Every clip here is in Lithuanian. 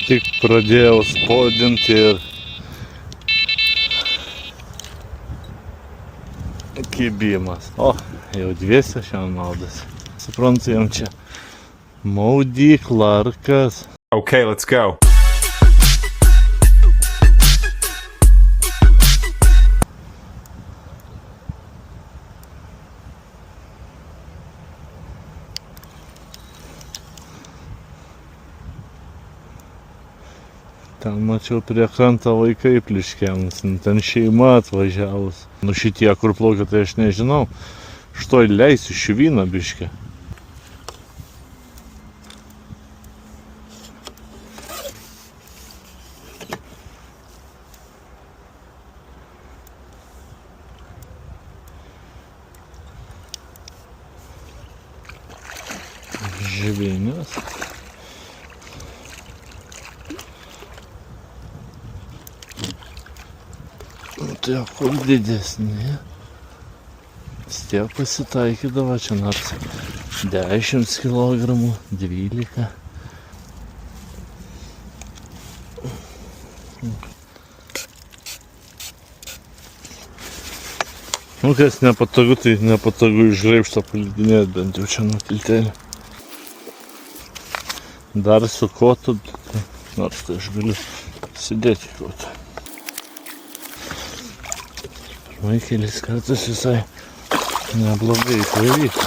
Tik pradėjau spaudinti ir kibimas. O, jau dviese šiandien maudas. Suprantu, jam čia maudykla ar kas. Okay, let's go. Ten mačiau prie krantą vaikai pliškiamus, ten šeima atvažiavus. Nu šitie, kur plaukia, tai aš nežinau. Štoj leisiu šviną biškę. Žvėnės. Tai kur didesni. Vis tiek pasitaikydavo čia nors 10 kilogramų, 12. Nu, kas nepatogu, tai nepatogu iš graibšto palydinėti, bent jau čia nuo tiltelį. Dar su kotu, nors tai aš galiu sėdėti kotą. Pirmai kelis kartus visai neblogai pavyko.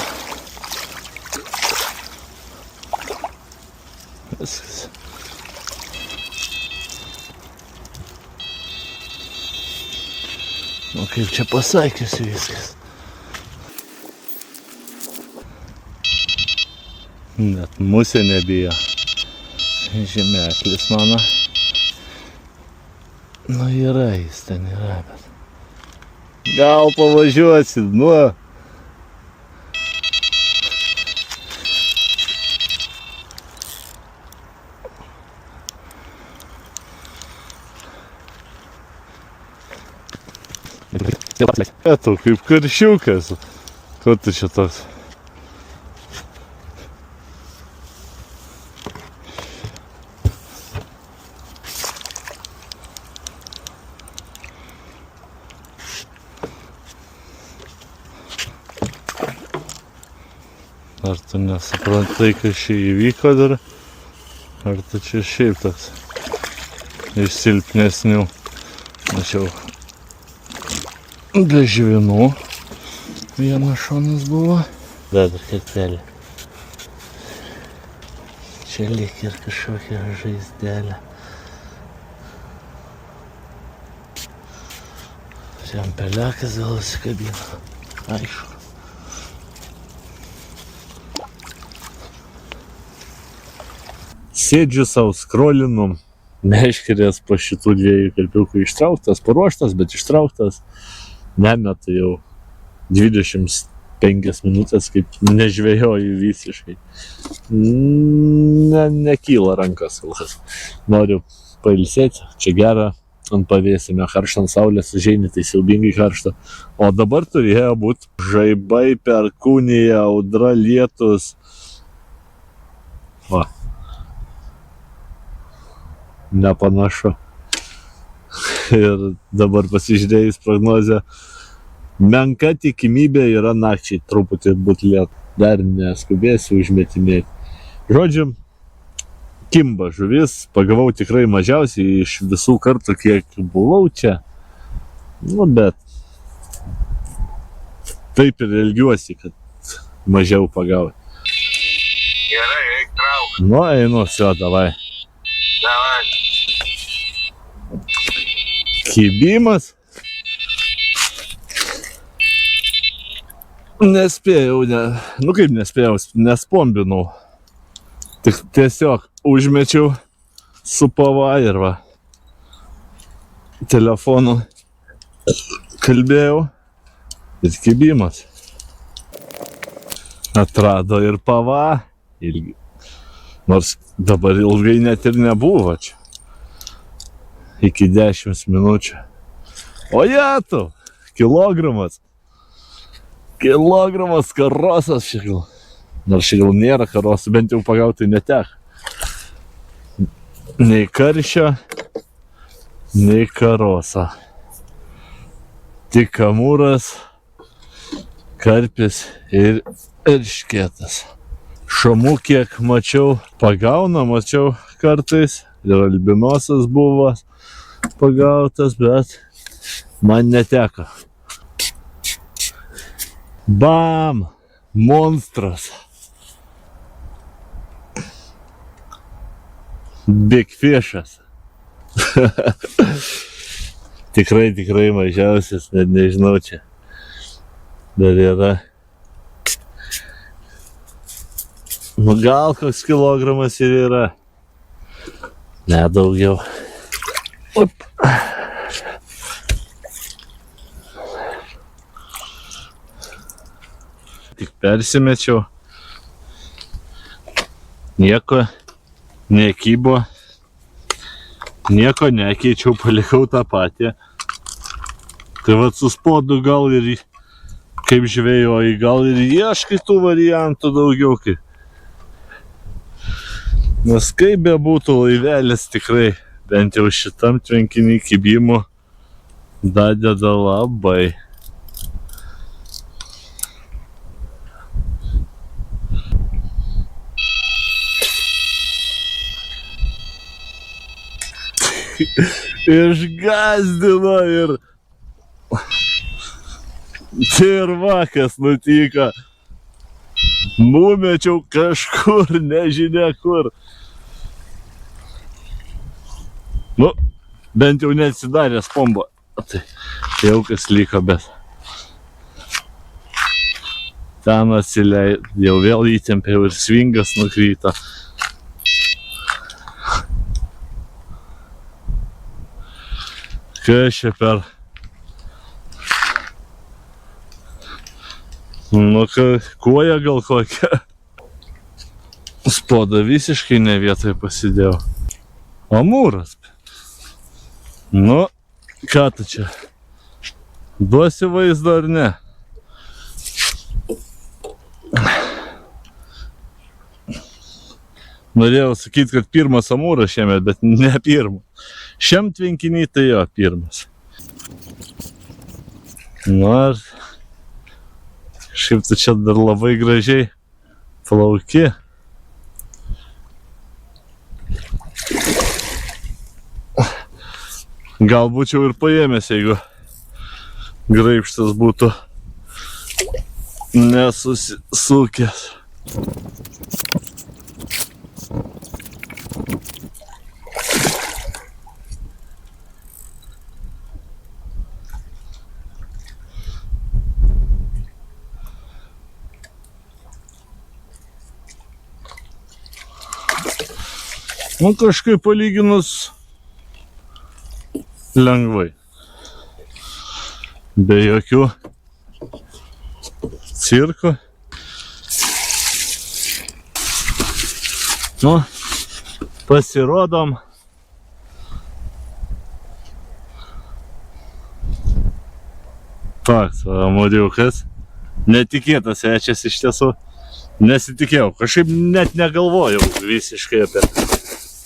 Viskas. Nu kaip čia pasakiusi viskas. Net musė nebijo. Žemeklis mano. Nu yra jis ten yra, bet... Gal pavažiuosi, nu. Eto, kaip karšiukas. Ko tu čia toks? Ar tu nesuprantai, kas čia įvyko dar? Ar tu čia šiaip toks iš silpnesnių? Mačiau be žvinų. Vienas šonas buvo. Dar kartelį. Čia lyg ir kažkokia žaizdelė. Čia pelekas gal įsikabino. Aišku. Sėdžiu savo skrolinu, meškerės po šitų dviejų karpiukų ištrauktas, paruoštas, bet ištrauktas. Nemetu jau 25 minutės, kaip nežvejoju visiškai. Nekyla rankas. Noriu pailsėti, čia gera, ant pavėsime karštą, ant saulės užeini, tai siaubingai karšta. O dabar turėjo būti žaibai, perkūnija, audra, lietus. Va. Nepanašu. Ir dabar pasižiūrėjus prognozę, menka tikimybė yra nakčiai truputį būt lietu. Dar neskubėsiu užmetinėti. Žodžiu, kimba žuvis, pagavau tikrai mažiausiai iš visų kartų, kiek buvau čia. Nu, bet taip ir elgiuosi, kad mažiau pagauti. Gerai, eik trauk. Nu, einu, все, davai. Davai. Kibimas. Nespėjau, nu kaip nespėjau, nespombinau. Tik tiesiog užmečiau su pava ir va. Telefonu kalbėjau ir kibimas. Atrado ir pava. Ilgi. Nors dabar ilgai net ir nebuvo čia. Iki 10 minučių. O jetu, kilogramas. Kilogramas karosas šigal. Nors šigal nėra karosų, bent jau pagautai netek. Nei karšio, nei karoso. Tik amūras, karpis ir eršketas. Šamų kiek mačiau, mačiau kartais. Ir albinosas buvo pagautas, bet man neteko. Bam! Monstras! Big fishas. Tikrai mažiausias, net nežinau čia. Dar yra. Nu gal koks kilogramas ir yra. Nedaugiau. Op. Tik persimečiau. Nieko nekybo. Nieko nekeičiau, palikau tą patį. Tai vat su spodu gal ir kaip žvejoji, gal ir ieškai tų variantų daugiau. Nes kaip bebūtų laivelis tikrai, bent jau šitam tvenkinį kibimo dadeda labai. Išgazdino ir va kas nutiko. Numečiau kažkur, nežinia kur. Nu, bent jau neatsidarė spombo. Tai jau kas liko, bet ten atsileid, jau vėl įtempiau ir svingas nukryto. Kas čia per... Nu, koja gal kokia. Spodą visiškai ne vietoje pasidėjau. Amūras. Nu, ką tu čia? Duosi vaizdą ar ne? Norėjau sakyti, kad pirmas amūras šiemet, bet ne pirmas. Šiam tvenkinį tai jo pirmas. Nu, ar šiaip tu čia dar labai gražiai plauki. Gal būčiau ir paėmęs, jeigu graibštas būtų nesusisukęs. Nu, kažkaip palyginus lengvai. Be jokių cirko. Nu, pasirodom. Toks amūriukas. Netikėtas svečias iš tiesų. Nesitikėjau. Kažkaip net negalvojau visiškai apie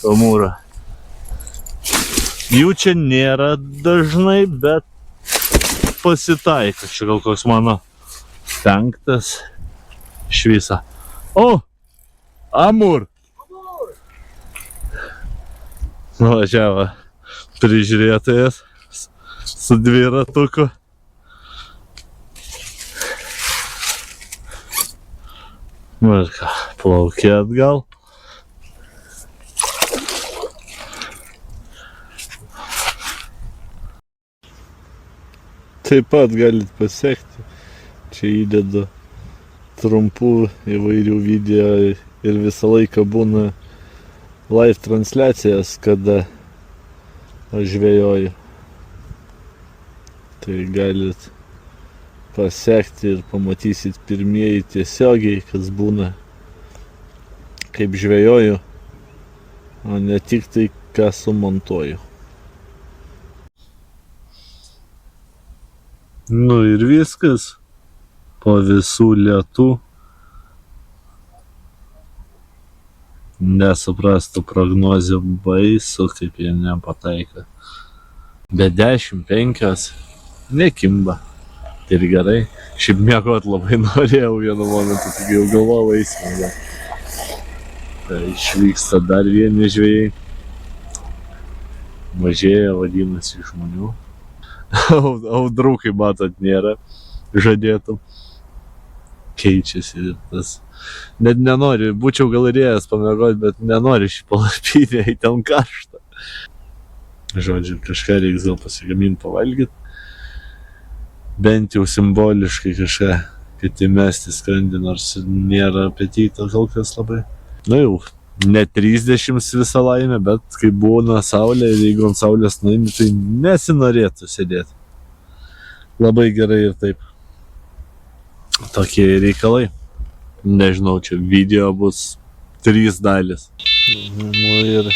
amūrą. Jų čia nėra dažnai, bet pasitaiko. Čia gal koks mano 5 iš viso. O! Amūr! Nuvažiavo prižiūrėtojas su dviratuku. Nu ir ką, plaukė atgal. Taip pat galit pasekti. Čia įdedu trumpų įvairių video ir visą laiką būna live transliacijas, kada aš žvejoju. Tai galit pasekti ir pamatysit pirmieji tiesiogiai, kas būna, kaip žvejoju, o ne tik tai, ką sumontuoju. Nu ir viskas. Po visų lietų nesuprastų prognozių, baisu, kaip jie nepataiko. Be 10-5 nekimba. Ir gerai. Šiaip miegot labai norėjau vienu momentu, tik jau galvojau eisime. Tai išvyksta dar vieni žvejai. Mažėja, vadinasi, žmonių. Audrų, kaip matot, nėra žadėtų. Keičiasi tas. Net nenori, būčiau gal ir ėjęs pamiegoti, bet nenori šį palapinę, į ten karštą. Žodžiu, kažką reiks gal pasigaminti, pavalgyti. Bent jau simboliškai kažką, kad įmesti skrandį, nors nėra apetito kol kas labai. Nu jau, ne 30 visą laimę, bet kai būna saulė ir jeigu ant saulės nueini, tai nesinorėtų sėdėti. Labai gerai ir taip. Tokie reikalai. Nežinau, čia video bus 3 dalis. Nu ir...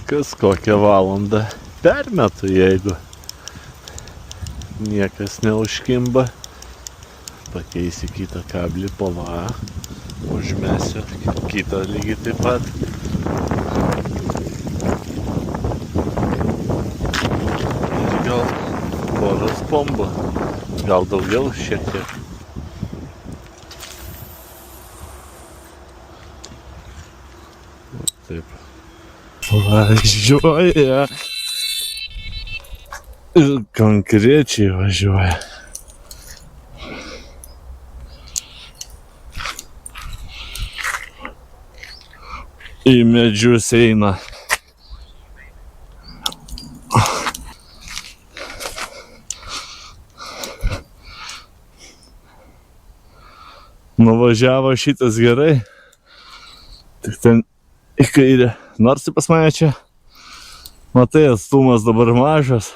Kas kokią valandą permetu, jeigu niekas neužkimba. Pakeisiu kitą kablį, pala, užmesiu kitą lygiai taip pat. Ir gal poros pombų, gal daugiau šiek tiek. Taip. Važiuoja. Ir konkrečiai važiuoja. Į medžius eina. Nuvažiavo šitas gerai. Tik ten į kairę. Nors pas mane čia, matai, atstumas dabar mažas.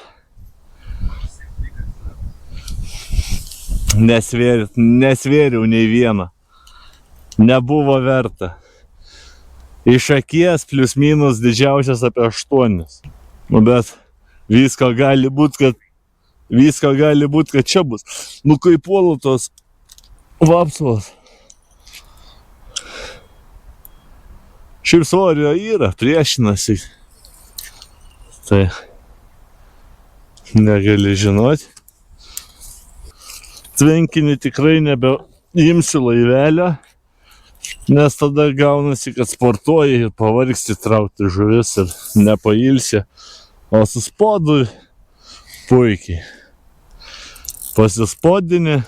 Nesvėriau nei vieną. Nebuvo verta. Iš akies plius minus didžiausias apie 8. Nu, bet visko gali būt, kad čia bus. Nu, kai puolu tos vapsvos. Šiaip svorio yra, priešinasi. Tai negali žinoti. Tvenkinį tikrai nebeimsiu laivelio, nes tada gaunasi, kad sportuoji ir pavargsti traukti žuvis ir nepailsi. O su spodu puikiai. Pasispodini,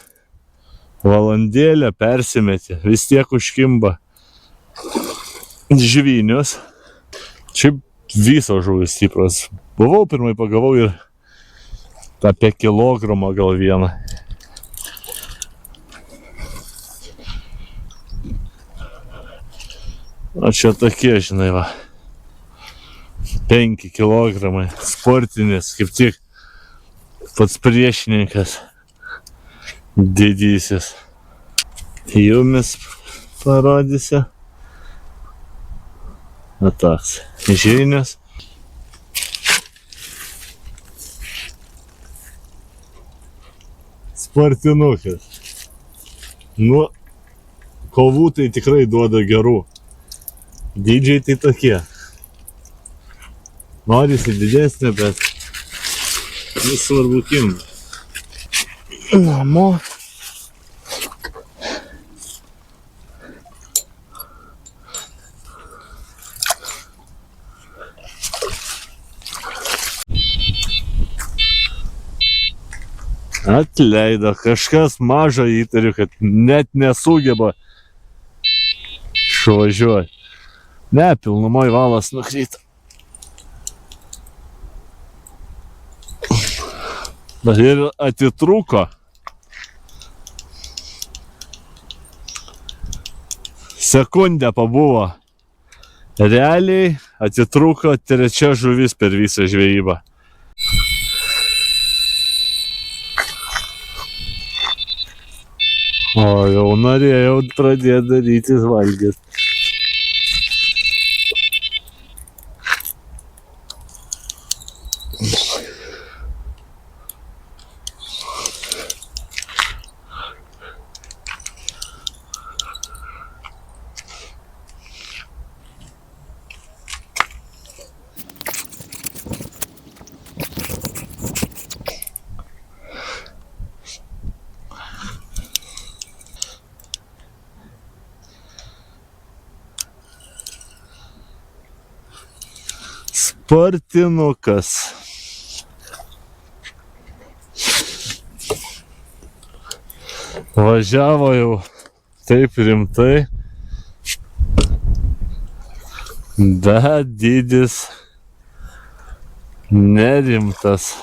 valandėlę persimeti, vis tiek užkimba žvynius. Šiaip visos žuvis stipros. Buvau pirmai pagavau ir apie kilogramą gal vieną. O čia tokie, žinai, va. 5 kilogramai. Sportinis, kaip tik pats priešininkas. Didysis. Jumis parodysiu. O toks žinius. Sportinukas. Nu, kovų tai tikrai duoda gerų. Dydžiai tai tokie. Norisi didesnė, bet nesvarbu kimba. Namo. Atleido, kažkas mažo įtariu, kad net nesugeba išvažiuoti. Ne, pilnumoj valas nukrito. Ir atitrūko. Sekundę pabuvo. Realiai atitrūko 3 žuvis per visą žvejybą. O jau norėjau pradėti daryti valgyti. Spartinukas. Važiavo jau taip rimtai, bet dydis nerimtas.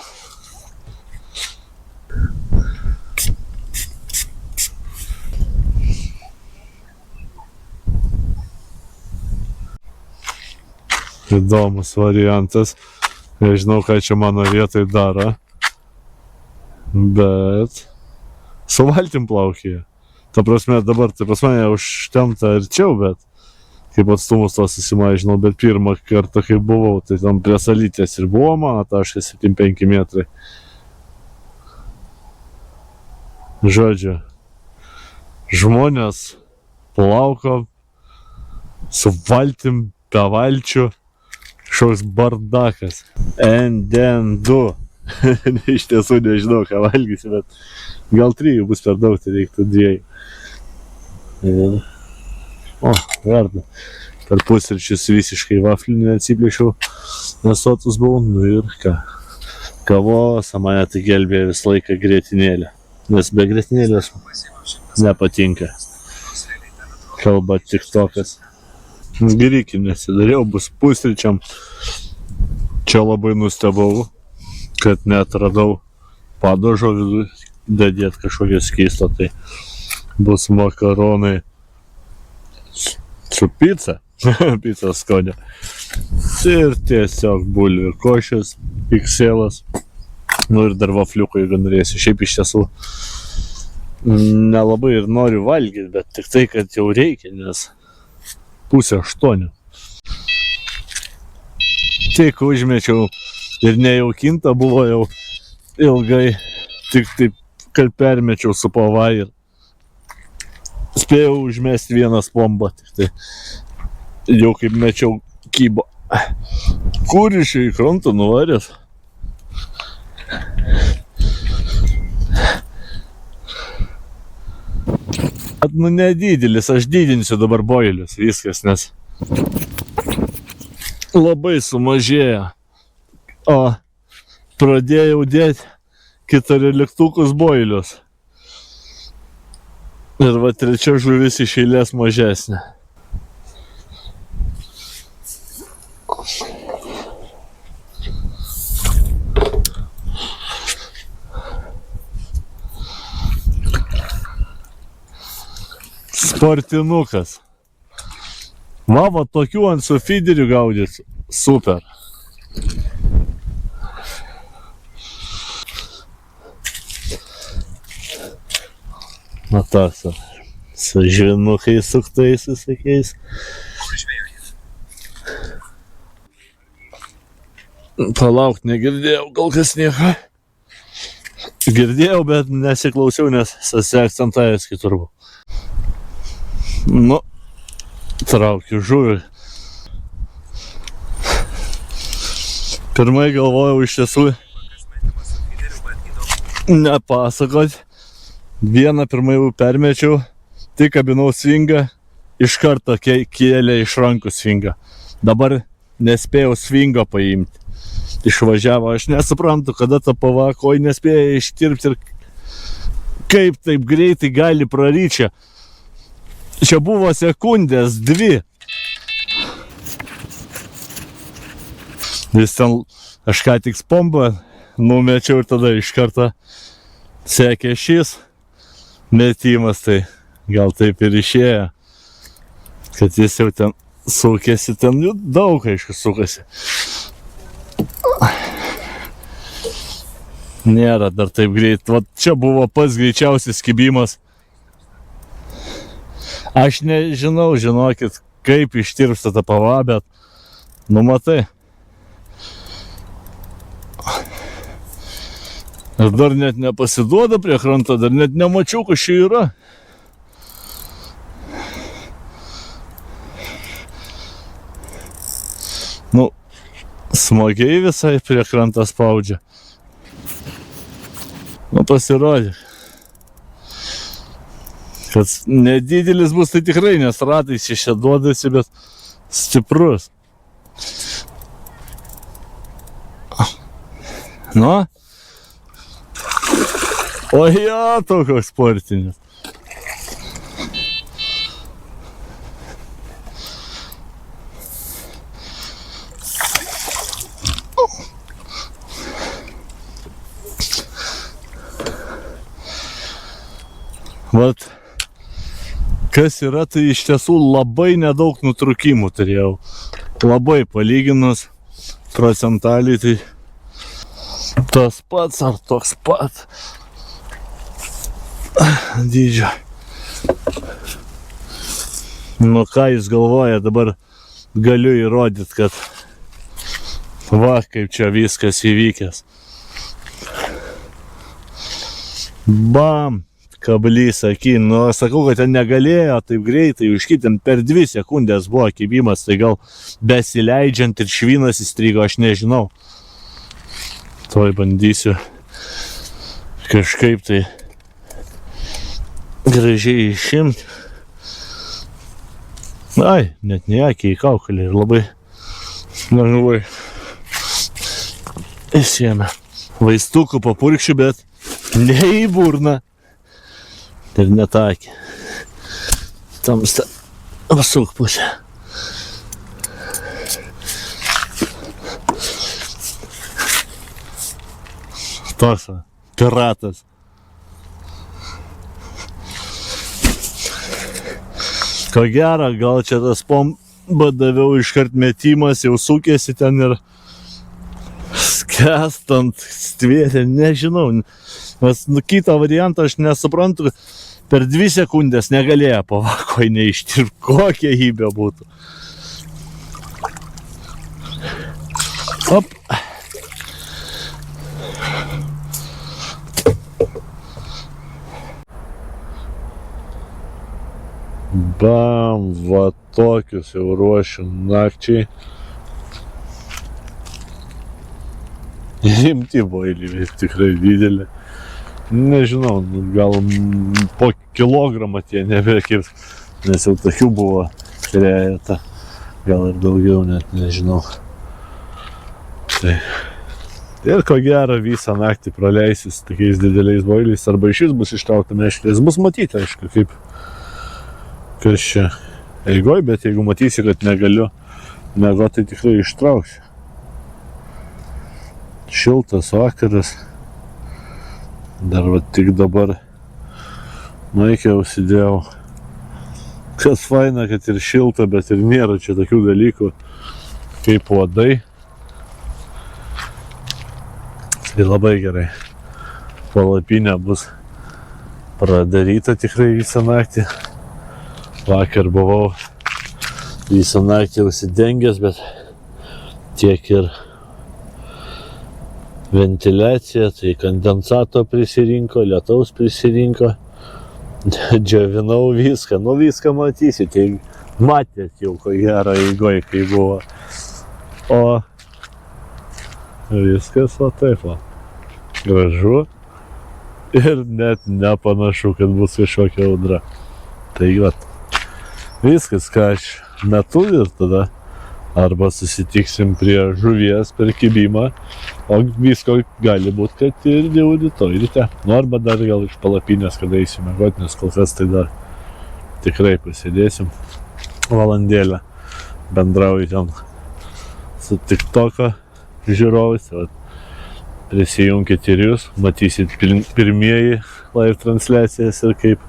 Įdomus variantas. Nežinau, ką čia mano vietoj daro. Bet su valtim plaukėja. Ta prasme, dabar tai pas mane užtemta arčiau, bet kaip atstumus to susimažinau, bet pirmą kartą, kai buvau, tai tam prie Salytės ir buvo mano taškas 75 metrai. Žodžiu, žmonės plauko su valtim, be valčių, šauks bardakas. NDN2. Iš tiesų nežinau, ką valgysi, bet gal 3 bus per daug, tai reiktų 2. O, verda. Per pusryčius visiškai vaflinį neatsiplėšiau, nesotus buvau, nu ir ką. Kavos, mane tai gelbėjo visą laiką grietinėlę, nes be grietinėlės nepatinka. Kalba tiktokas. Greikiai nesidariau, bus pusryčiam. Čia labai nustebau, kad net radau padažo vidų dadėt kažkokią skystą, tai bus makaronai su pica, pica skonio. Ir tiesiog bulvių košės, pikselas, nu ir dar vafliuko, jeigu norėsiu. Šiaip iš tiesų nelabai ir noriu valgyti, bet tik tai, kad jau reikia, nes 7:30. Tik užmečiau ir nejaukinta buvo jau ilgai, tik taip, kad permečiau su pava ir spėjau užmesti vieną spombą, tik tai jau kaip mečiau kybo. Kur iš į krantą nuvarės? Nu nedidelis, aš didinsiu dabar boilius, viskas, nes labai sumažėjo. O pradėjau dėti 14 boilius. Ir va 3 žuvis iš eilės mažesnė. Spartinukas. Va tokių ant su fideriu gaudyt. Super. Na toks. Su žvinukais suktais visokiais. Palauk, negirdėjau, kol kas nieko. Girdėjau, bet nesiklausiau, nes akcentavęs kitur buvo. Nu, traukiu žuvį. Pirmai galvojau iš tiesų nepasakot. Vieną pirmai jau permečiau, tik kabinau svingą, iš karto kėlė iš rankų svingą. Dabar nespėjau svingo paimti. Išvažiavo, aš nesuprantu, kada ta pava koj nespėjo ištirpti ir kaip taip greitai gali praryčia. Čia buvo sekundės 2. Vis ten aš ką tik spombą numečiau ir tada iš karto sekė šis metimas, tai gal taip ir išėjo, kad jis jau ten sukėsi, ten daug aišku sukasi. Nėra dar taip greit, va čia buvo pats greičiausias kibimas. Aš nežinau, žinokit, kaip ištirpsta ta pava, bet nu matai. Ir dar net nepasiduoda prie kranto, dar net nemačiau, kas čia yra. Nu, smagiai visai prie krantą spaudžia. Nu, pasirodė. Kad nedidelis bus, tai tikrai, nes ratais čia duodasi, bet stiprus. Nu? O jo, tu koks sportinis. Vat, kas yra, tai iš tiesų labai nedaug nutrūkimų turėjau. Labai palyginus procentaliai, tai tas pats ar toks pat dydžio. Nu ką jūs galvoja, dabar galiu įrodyti, kad va, kaip čia viskas įvykęs. Bam! Kablys akį, nu sakau, kad ten negalėjo taip greitai užkyti, per 2 sekundės buvo kibimas, tai gal besileidžiant ir švinas įstrigo, aš nežinau. Tuoj bandysiu kažkaip tai gražiai išimti. Ai, net ne akį į kaukolį ir labai lengvai išėmė. Vaistukų papurkščiu, bet ne į burną. Ir net akį. Tamsta. Pasuk pusę. Toks piratas. Ko gero, gal čia tas bombą daviau iškart metimas, jau sukėsi ten ir skęstant stvėrė, nežinau. Nes kitą variantą aš nesuprantu, per 2 sekundės negalėjo pavakoj neišti ir kokia hybė būtų. Op. Bam, va tokius jau ruošiu nakčiai. Rimti boiliai, tikrai didelė. Nežinau, gal po kilogramą tie nebekirs, nes jau tokių buvo trejata, gal ir daugiau, net nežinau. Tai. Ir ko gero visą naktį praleisis tokiais dideliais boiliais, arba iš jis bus ištraukta meškerės. Bus matyti, aišku, kaip kas čia eigoj, bet jeigu matysi, kad negaliu miegoti, tai tikrai ištrauksiu. Šiltas vakaras. Dar va tik dabar maikę užsidėjau. Kas faina, kad ir šilta, bet ir nėra čia tokių dalykų kaip uodai. Tai labai gerai. Palapinė bus pradaryta tikrai visą naktį. Vakar buvau visą naktį užsidengęs, bet tiek ir ventiliacija, tai kondensato prisirinko, lietaus prisirinko, džiovinau viską, nu viską matysit, tai matėt jau ko gero eigoj, kai buvo. O viskas va taip va, gražu ir net nepanašu, kad bus kažkokia audra. Tai va, viskas, ką aš metu ir tada arba susitiksim prie žuvies per kibimą, o visko gali būt, kad ir jau rytoj ryte. Nu, arba dar gal iš palapinės, kada eisiu miegoti, nes kol kas tai dar tikrai pasėdėsim valandėlę. Bendrauju ten su TikToko žiūrovais. Prisijunkit ir jūs, matysit pirmieji live transliacijas ir kaip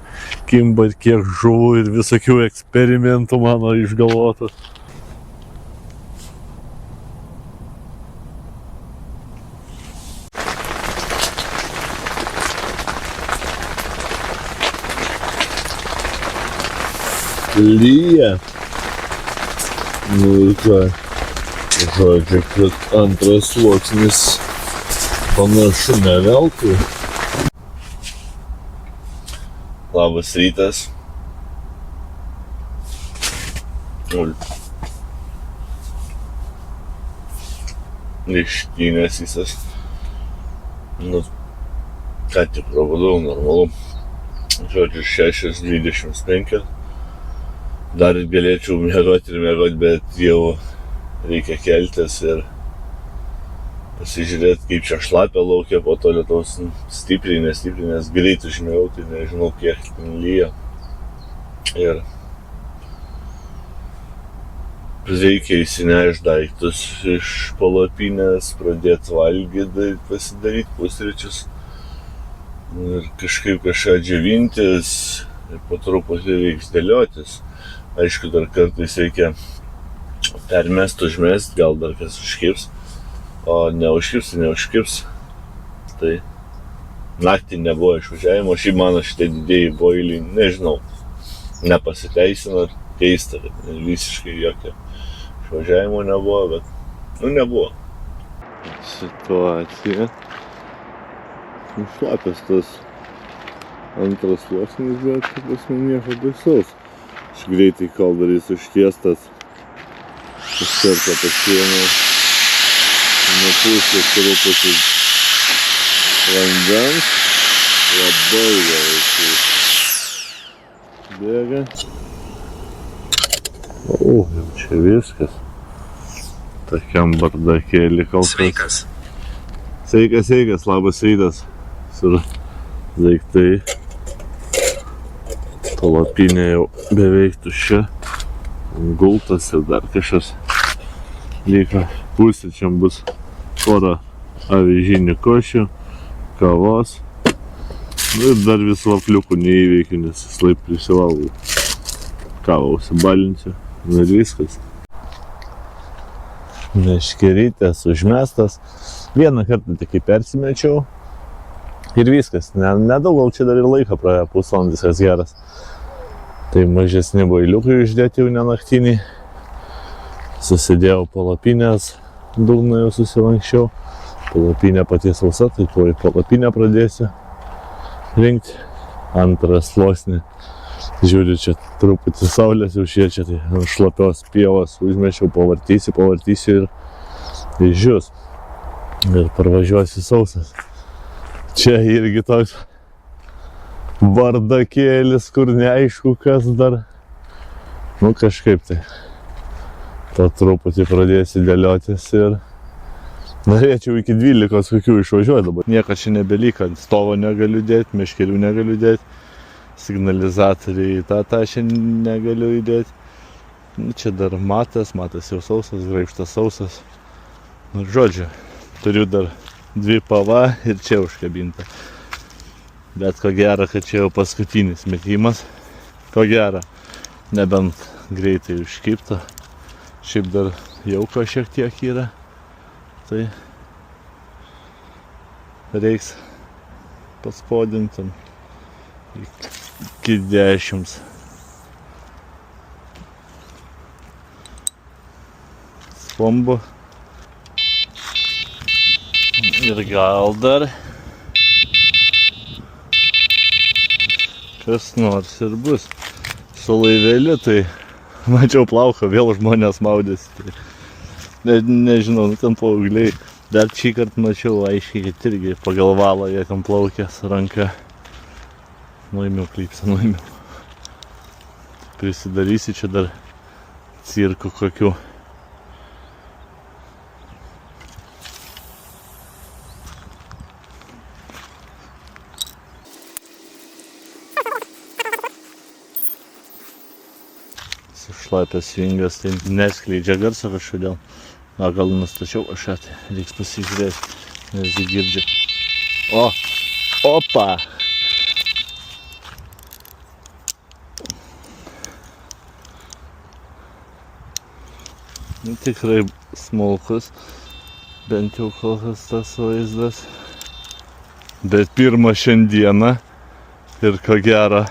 kimba ir kiek žuvų ir visokių eksperimentų mano išgalvotų. Lyja. Nu ir ką, žodžiu, kad antras sluoksnis panašu ne veltui. Labas rytas. Ištynės visas. Nu, ką tik prabudau, normalu. Žodžiu, 6:25. Dar galėčiau miegoti ir miegoti, bet jau reikia keltis ir pasižiūrėti, kaip čia šlapia laukia, po to lietaus stiprinės, greit užmėjau, tai nežinau, kiek ten lyja. Ir reikia įsinešti daiktus iš palapinės, pradėti valgyti, pasidaryti pusryčius ir kažkaip kažką džiovintis ir po truputį reiks dėliotis. Aišku, dar kartais reikia permest, užmest, gal dar kas užkibs, o neužkibs, tai naktį nebuvo išvažiavimo, šiaip mano šitie didėjai boiliai, nežinau, nepasiteisino, keista, visiškai jokio išvažiavimo nebuvo, bet, nebuvo. Situacija. Šlapias tas antras sluoksnis, bet, prasme, nieko baisaus. Aš greitai, kol dar jis užtiestas, iš karto pasiėmiau nupūsti truputį vandens, labai gerai bėga. Jau čia viskas. Tokiam bardakėlį kol kas. Sveikas. Sveikas, labas rytas. Sur daiktai. Palapinė jau beveik tuščia. Gultas ir dar kažkas liko. Pusryčiam bus pora avižinių košių, kavos. Ir dar vis vafliukų neįveikiu, nes vislaip prisivalgau. Kavą užsibalinsiu. Ir viskas. Meškerytės užmestas. Vieną kartą tik persimečiau. Ir viskas. Nedaug, gal čia dar ir laiką praėjo, pusvalandis viskas geras. Tai mažesni bailiukai uždėti jau nenaktiniai. Susidėjau palapinės, dugną jau susilankščiau. Palapinė pati sausa, tai tuoj palapinę pradėsiu rinkti. Antrą sluoksnį. Žiūriu, čia truputį saulės jau šviečia, tai ant šlapios pievos užmečiau, pavartysiu ir išžius. Ir parvažiuosiu sausas. Čia irgi toks bardakėlis, kur neaišku kas dar. Kažkaip tai. To truputį pradėsiu dėliotis ir norėčiau iki 12 kokių išvažiuoti dabar. Niekas čia nebelyka, stovo negaliu dėti, meškerių negaliu dėti, signalizatoriai tą čia negaliu įdėti. Čia dar matas jau sausas, graibštas sausas. Žodžiu, turiu dar 2 pava ir čia užkabinta. Bet ko gero, kad čia jau paskutinis metimas. Ko gero, nebent greitai užkibta. Šiaip dar jauko šiek tiek yra. Tai reiks paspodinti iki 10. Svombu. Ir gal dar kas nors ir bus. Su laiveliu tai mačiau plauką, vėl žmonės maudėsi. Tai nežinau, ten paaugliai. Dar šį kartą mačiau aiškiai, kad irgi pagal valą jie ten plaukė su ranka. Nuėmiau klipsą, Prisidarysi čia dar cirkų kokių. Šlapės vingas, tai neskleidžia garso kažkodėl. Gal nustačiau kažką, tai reiks pasižiūrėti, nes jį girdžiu. Opa! Tikrai smulkus, bent jau kol kas tas vaizdas. Bet pirmą šiandieną ir ko gero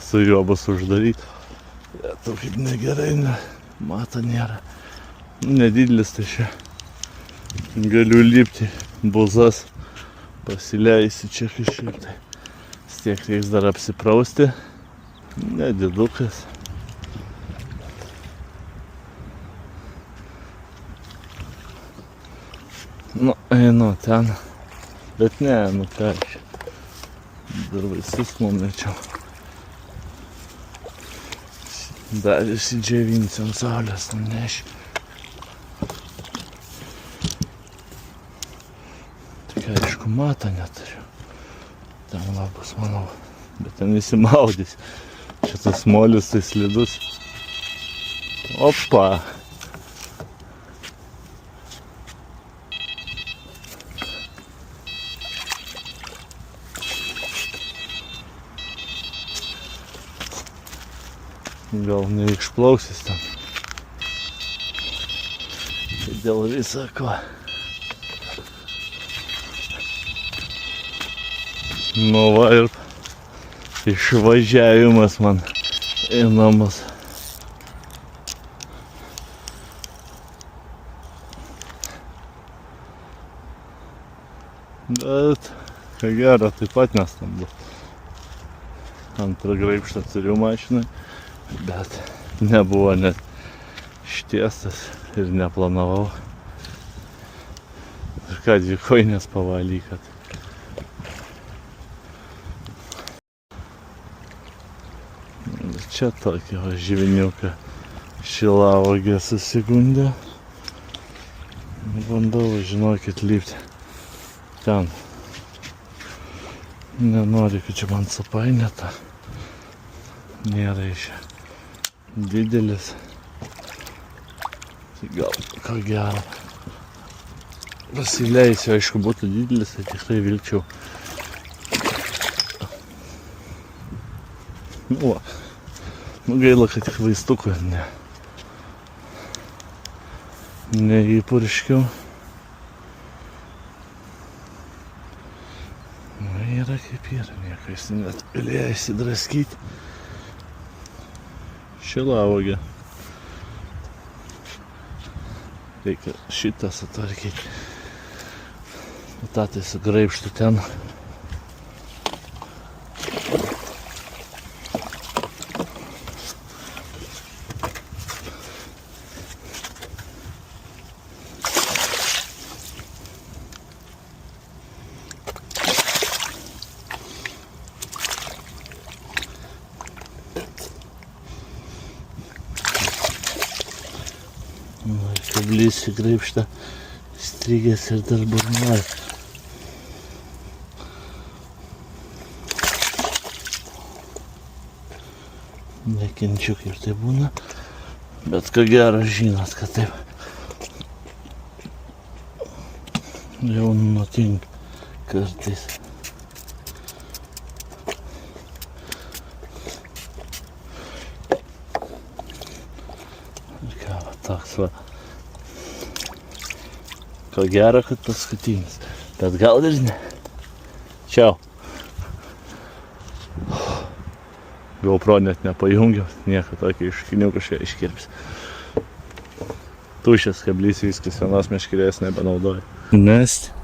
su juo bus uždaryti. Tu kaip negerai, mato nėra. Nedidelis tai čia. Galiu lipti, buzas pasileisi čia kažkaip tai. Vis tiek reiks dar apsiprausti. Nedidukas. Einu ten. Bet ne, ką čia. Dar vaisius numečiau. Dar įsidžiovinsiu ant saulės nunešiu. Bankomatą neturiu. Ten labas, manau. Bet ten visi maudys. Šitas molis tai slidus. Opa! Gal neišplauksis ten. Tai dėl viso ko. Nu va ir išvažiavimas man į namus. Bet, ką gero, taip pat nestambu. Antrą graibštą turiu mašinai, bet nebuvo net ištiestas ir neplanavau. Ir ką, 2 kojinės pavaly, kad. Čia tokį živiniuką šilauogę susigundė. Bandau, žinokit, lipti ten. Nenoriu, kad čia man supainėta. Nėra iš didelis. Tai gal ko gero pasileisiu, aišku, būtų didelis, tai tikrai vilkčiau. Nu gaila, kad tik vaistukų neįpurškiau. Yra kaip yra, nieko jis net galėjo įsidraskyti. Šilauogė. Reikia šitą sutvarkyti. Tai su graibštu ten. Kablys į graibštą strigęs ir dar burnoja. Nekenčiu, kaip tai būna, bet ko gero žinot, kad taip jau nutinka kartais. Ir ką, va, toks va. Ko gero, kad paskutinis, bet gal ir ne. Čiau. GoPro net nepajungiau, nieko tokio iškiniau kažką iškirpis. Tušės kablys, viskas, vienos meškerės nebenaudoju. Mesti.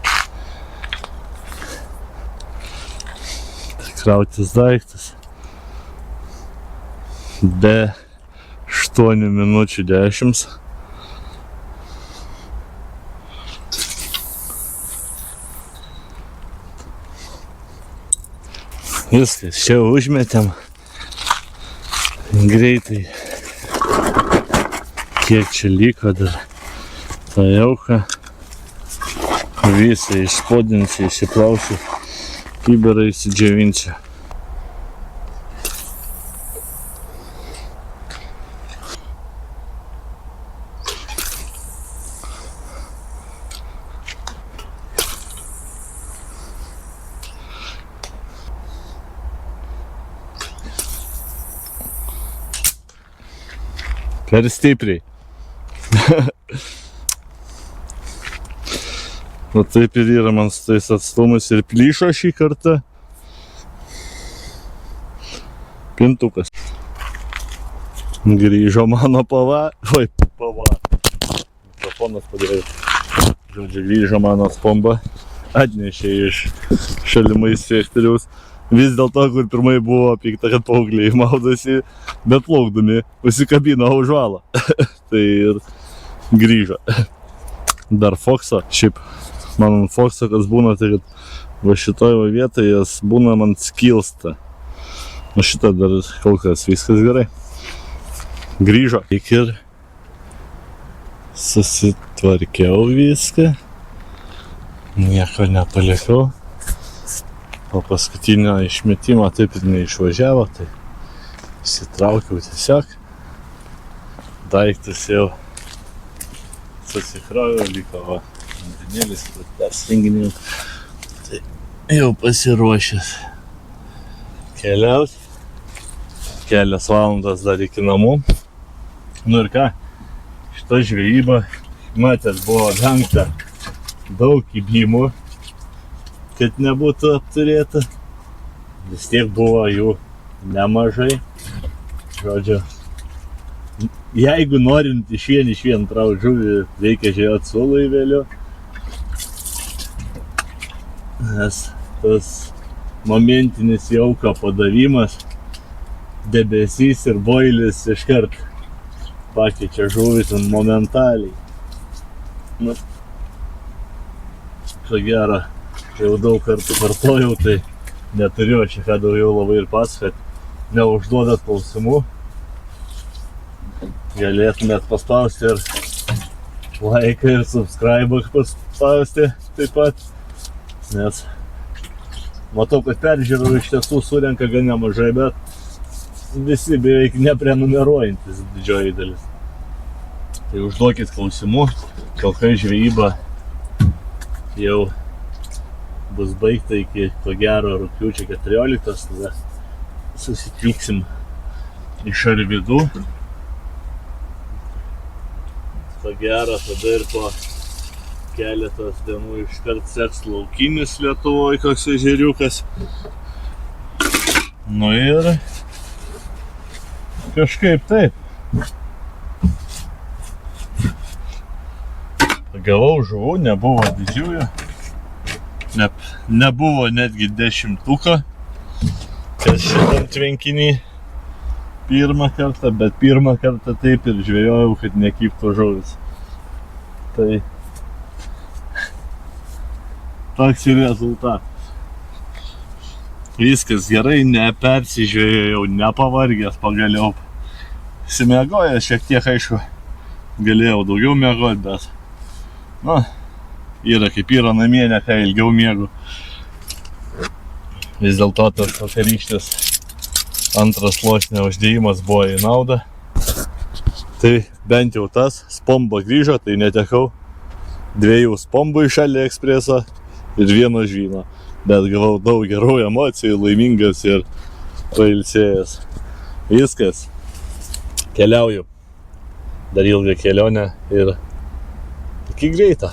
Krautis daiktas. Be 8 minučių 10. Viskas, čia užmetėm. Greitai. Kiek čia liko dar tą jauką. Visą išspodinsiu, įsiplausiu. Kibirą įsidžiovinsiu. Per stipriai. O taip ir yra man su tais atstumais ir plyšo šį kartą. Pintukas. Grįžo mano pava. Oi, pava. Mikrofonas padėjo. Žodžiu, grįžo mano spomba. Atnešė iš šalimais sektoriaus. Vis dėlto, kur pirmai buvo pikta, kad paaugliai maudosi, bet plaukdami užsikabino už valą. Tai ir grįžo. Dar Foxo, šiaip man ant Foxo, kas būna, tai kad va šitoje vietoje jas būna man skilsta. O šitą dar kol kas viskas gerai. Grįžo. Tik ir susitvarkiau viską. Nieko nepalikau. Po paskutinio išmetimo taip ir neišvažiavo, tai įsitraukiau tiesiog. Daiktus jau susikroviau, liko va, vandenėlis, persirenginėjau. Tai jau pasiruošęs keliauti. Kelias valandas dar iki namų. Nu ir ką, šita žvejyba, matęs, buvo vengta daug kibimų, kad nebūtų apturėta. Vis tiek buvo jų nemažai. Žodžiu, jeigu norint iš vien traukti žuvį, reikia žiūrėti su laiveliu. Nes tas momentinis jauko padavimas, debesys ir boilis iškart pakeičia žuvį ten momentaliai. Nu, ko gero, jau daug kartų kartojau, tai neturiu čia ką daugiau labai ir pasakot. Neužduodat klausimų, galėtumėt paspausti ir laiką ir subscribe paspausti taip pat, nes matau, kad peržiūrų iš tiesų surenka gan nemažai, bet visi beveik neprenumeruojantis didžioji dalis. Tai užduokit klausimų, kokia žvejyba jau bus baigta iki ko gero rugpjūčio 14, tada susitiksim iš Arvydų. Ko gero tada ir po keletos dienų iškart seks laukinis Lietuvoje, koks ežeriukas. Nu ir kažkaip taip. Gavau žuvų, nebuvo didžiųjų. Nebuvo netgi 10-tuko, kas šitam tvenkinį pirmą kartą, bet pirmą kartą taip ir žvejojau, kad nekibtų žuvis. Tai toks ir rezultatas. Viskas gerai, nepersižvejojau, nepavargęs pagaliau. Išsimiegojęs šiek tiek, aišku, galėjau daugiau miegoti, bet nu, yra kaip yra namie, ne ką ilgiau miegu. Vis dėlto tas vakarykštis antras sluoksnio uždėjimas buvo į naudą. Tai bent jau tas spomba grįžo, tai netekau 2 spombų iš AliExpreso ir 1 žvyno. Bet gavau daug gerų emocijų, laimingas ir pailsėjęs. Viskas. Keliauju. Dar ilgą kelionę ir iki greito.